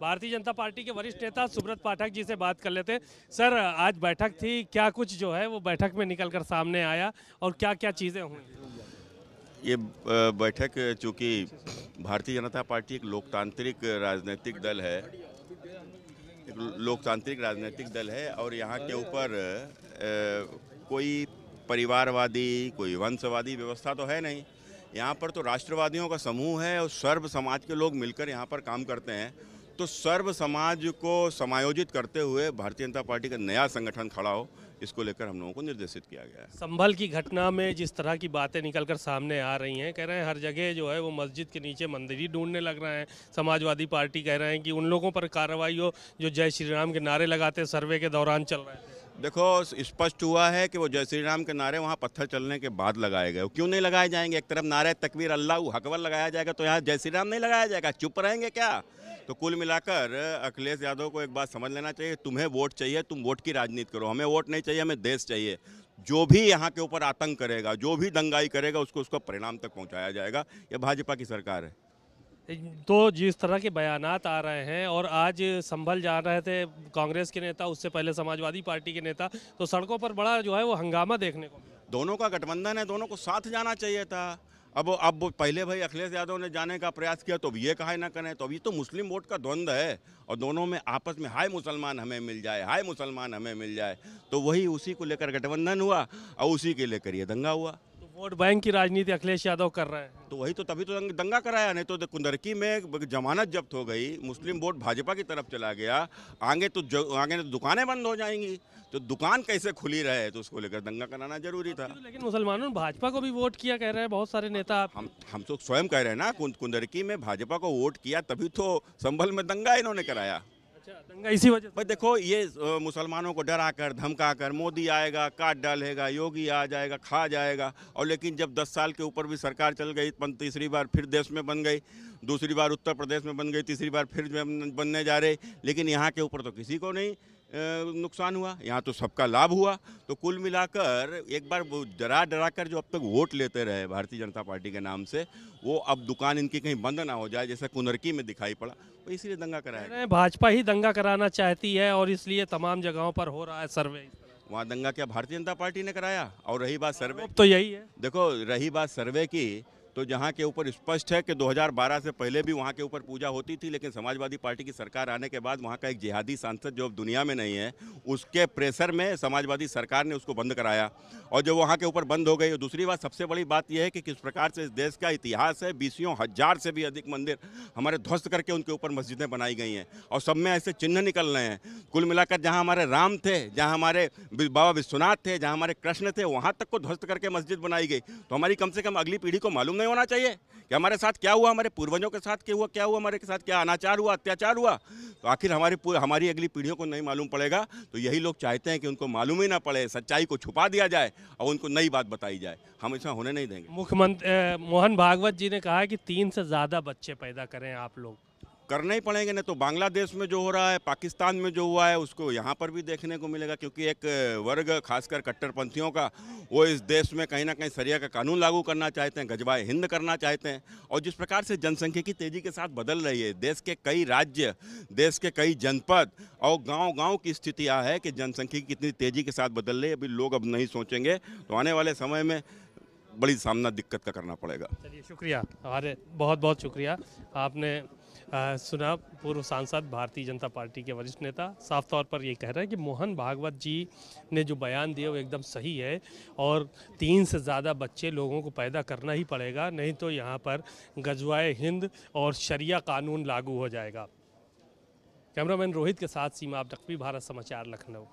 Bharatiya Janata party के वरिष्ठ नेता सुब्रत पाठक जी से बात कर लेते हैं। सर, आज बैठक थी, क्या कुछ जो है वो बैठक में निकलकर सामने आया और क्या क्या चीज़ें हुई? ये बैठक चूँकि भारतीय जनता पार्टी एक लोकतांत्रिक राजनीतिक दल है, और यहाँ के ऊपर कोई परिवारवादी, कोई वंशवादी व्यवस्था तो है नहीं। यहाँ पर तो राष्ट्रवादियों का समूह है और सर्व समाज के लोग मिलकर यहाँ पर काम करते हैं। तो सर्व समाज को समायोजित करते हुए भारतीय जनता पार्टी का नया संगठन खड़ा हो, इसको लेकर हम लोगों को निर्देशित किया गया है। संभल की घटना में जिस तरह की बातें निकलकर सामने आ रही हैं, कह रहे हैं हर जगह जो है वो मस्जिद के नीचे मंदिर ही ढूंढने लग रहे हैं। समाजवादी पार्टी कह रहे हैं कि उन लोगों पर कार्रवाई हो जो जय श्री राम के नारे लगाते सर्वे के दौरान चल रहे थे। देखो, स्पष्ट हुआ है कि वो जय श्री राम के नारे वहाँ पत्थर चलने के बाद लगाए गए। क्यों नहीं लगाए जाएंगे? एक तरफ नारे तकबीर अल्लाह अकबर लगाया जाएगा तो यहाँ जय श्री राम नहीं लगाया जाएगा? चुप रहेंगे क्या? तो कुल मिलाकर अखिलेश यादव को एक बात समझ लेना चाहिए, तुम्हें वोट चाहिए, तुम वोट की राजनीति करो। हमें वोट नहीं चाहिए, हमें देश चाहिए। जो भी यहाँ के ऊपर आतंक करेगा, जो भी दंगाई करेगा, उसको परिणाम तक पहुँचाया जाएगा। ये भाजपा की सरकार है। तो जिस तरह के बयानात आ रहे हैं और आज संभल जा रहे थे कांग्रेस के नेता, उससे पहले समाजवादी पार्टी के नेता, तो सड़कों पर बड़ा जो है वो हंगामा देखने को मिला। दोनों का गठबंधन है, दोनों को साथ जाना चाहिए था। अब पहले भाई अखिलेश यादव ने जाने का प्रयास किया तो अब ये कहा ना करें। तो अब ये तो मुस्लिम वोट का द्वंद्व है और दोनों में आपस में हाय मुसलमान हमें मिल जाए, हाय मुसलमान हमें मिल जाए। तो वही उसी को लेकर गठबंधन हुआ और उसी के लेकर ये दंगा हुआ। तो वोट बैंक की राजनीति अखिलेश यादव कर रहे हैं। तो वही तो, तभी तो दंगा कराया। नहीं तो कुंदरकी में जमानत जब्त हो गई, मुस्लिम वोट भाजपा की तरफ चला गया। आगे तो दुकानें बंद हो जाएंगी, तो दुकान कैसे खुली रहे? तो उसको लेकर दंगा कराना जरूरी था। लेकिन मुसलमानों ने भाजपा को भी वोट किया, कह रहे हैं बहुत सारे नेता। हम तो स्वयं कह रहे हैं ना, कुंदरकी में भाजपा को वोट किया तभी तो संभल में दंगा इन्होंने कराया। अच्छा, दंगा इसी वजह से। भाई देखो, ये मुसलमानों को डराकर धमकाकर मोदी आएगा, काट डालेगा, योगी आ जाएगा, खा जाएगा। और लेकिन जब 10 साल के ऊपर भी सरकार चल गई, तीसरी बार फिर देश में बन गई, दूसरी बार उत्तर प्रदेश में बन गई, तीसरी बार फिर बनने जा रहे, लेकिन यहाँ के ऊपर तो किसी को नहीं नुकसान हुआ, यहाँ तो सबका लाभ हुआ। तो कुल मिलाकर एक बार डरा कर जो अब तक वोट लेते रहे भारतीय जनता पार्टी के नाम से, वो अब दुकान इनकी कहीं बंद ना हो जाए, जैसे कुंदरकी में दिखाई पड़ा, तो इसीलिए दंगा कराया। भाजपा ही दंगा कराना चाहती है और इसलिए तमाम जगहों पर हो रहा है सर्वे। वहाँ दंगा क्या भारतीय जनता पार्टी ने कराया? और रही बात सर्वे, तो यही है। देखो, रही बात सर्वे की, तो जहाँ के ऊपर स्पष्ट है कि 2012 से पहले भी वहाँ के ऊपर पूजा होती थी, लेकिन समाजवादी पार्टी की सरकार आने के बाद वहाँ का एक जिहादी सांसद जो अब दुनिया में नहीं है, उसके प्रेशर में समाजवादी सरकार ने उसको बंद कराया। और जो वहाँ के ऊपर बंद हो गई। और दूसरी बात, सबसे बड़ी बात यह है कि किस प्रकार से इस देश का इतिहास है, 20,000 से भी अधिक मंदिर हमारे ध्वस्त करके उनके ऊपर मस्जिदें बनाई गई हैं और सब में ऐसे चिन्ह निकल रहे हैं। कुल मिलाकर जहाँ हमारे राम थे, जहाँ हमारे बाबा विश्वनाथ थे, जहाँ हमारे कृष्ण थे, वहाँ तक को ध्वस्त करके मस्जिद बनाई गई। तो हमारी कम से कम अगली पीढ़ी को मालूम नहीं होना चाहिए कि हमारे साथ क्या हुआ, हमारे पूर्वजों के साथ क्या हुआ, हमारे के साथ क्या अनाचार हुआ, अत्याचार हुआ। तो आखिर हमारी अगली पीढ़ियों को नहीं मालूम पड़ेगा। तो यही लोग चाहते हैं कि उनको मालूम ही ना पड़े, सच्चाई को छुपा दिया जाए और उनको नई बात बताई जाए। हम ऐसा होने नहीं देंगे। मुख्यमंत्री मोहन भागवत जी ने कहा है कि 3 से ज़्यादा बच्चे पैदा करें आप लोग। करने ही पड़ेंगे। नहीं तो बांग्लादेश में जो हो रहा है, पाकिस्तान में जो हुआ है, उसको यहाँ पर भी देखने को मिलेगा। क्योंकि एक वर्ग, खासकर कट्टरपंथियों का, वो इस देश में कहीं ना कहीं शरिया का कानून लागू करना चाहते हैं, गजबाए हिंद करना चाहते हैं। और जिस प्रकार से जनसंख्या की तेज़ी के साथ बदल रही है, देश के कई राज्य, देश के कई जनपद और गाँव की स्थितियाँ है कि जनसंख्या की कितनी तेज़ी के साथ बदल रही है। अभी लोग अब नहीं सोचेंगे तो आने वाले समय में बड़ी सामना दिक्कत का करना पड़ेगा। चलिए, शुक्रिया। अरे बहुत बहुत शुक्रिया। आपने सुना पूर्व सांसद, भारतीय जनता पार्टी के वरिष्ठ नेता साफ तौर पर ये कह रहे हैं कि मोहन भागवत जी ने जो बयान दिया वो एकदम सही है और 3 से ज़्यादा बच्चे लोगों को पैदा करना ही पड़ेगा, नहीं तो यहाँ पर गजवाए हिंद और शरिया कानून लागू हो जाएगा। कैमरामैन रोहित के साथ सीमा आप, भारत समाचार, लखनऊ।